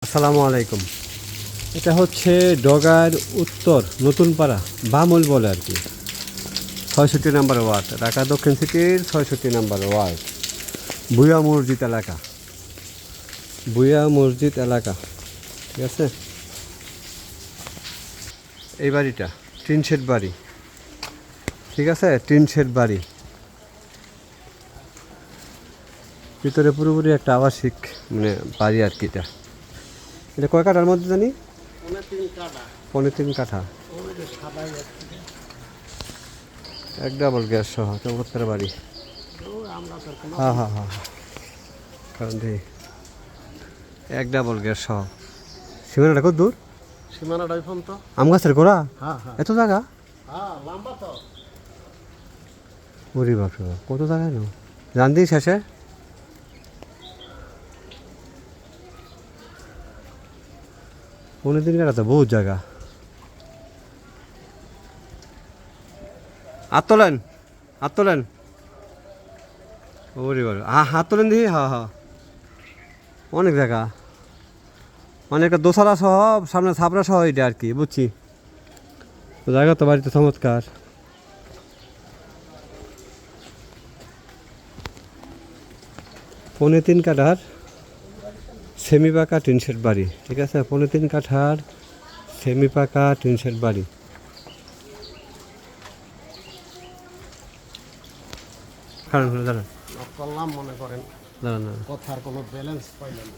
আসসালামু আলাইকুম। এটা হচ্ছে ডগার উত্তর নতুন পাড়া বামুল বলে আর কি, ৬৬ নম্বর ওয়ার্ড, ঢাকা দক্ষিণ সিটির ৬৬ নম্বর ওয়ার্ড, বুয়া মসজিদ এলাকা। বুয়া মসজিদ এলাকা, ঠিক আছে। এই বাড়িটা টিন শেড বাড়ি, ঠিক আছে, টিন শেড বাড়ি। ভিতরে পুরোপুরি একটা আবাসিক মানে বাড়ি আর কি। এটা কয় কাঠার মধ্যে জানি? ৩.৫ কাঠা। এক ডাবল গ্যাস সহ চমৎকার বাড়ি। হ্যাঁ হ্যাঁ হ্যাঁ, কারণ এক ডাবল গ্যাস সহ। সীমানাটা কত দূর? সীমানাটা ফোন তো আম গাছের গোড়া হ্যাঁ হ্যাঁ এত জায়গা? হ্যাঁ লম্বা তো। ওরে বাপরে বাপ, কত জায়গা নো জান দিই শেষে। পনেরো দিন কাটা তো বহুত জায়গা। হাত তোলেন, হাত তোলেন। ওরে বাবা, হাত তোলেন দিই। হ্যাঁ হ্যাঁ, অনেক জায়গা, মানে একটা দোসালা সহ সামনে ছাপড়া সহ এটা আর কি, বুঝছি। তো জায়গা তো বাড়িতে চমৎকার। পৌনে ৩ কাঠার সেমি পাকা টিন শেড বাড়ি, ঠিক আছে। পৌনে ৩ কাঠার সেমি পাকা টিন শেড বাড়ি। দাঁড়ান দাঁড়ান করলাম মনে করেন দাঁড়ান দাঁড়ান, কথার কোনো ব্যালেন্স পাইলেন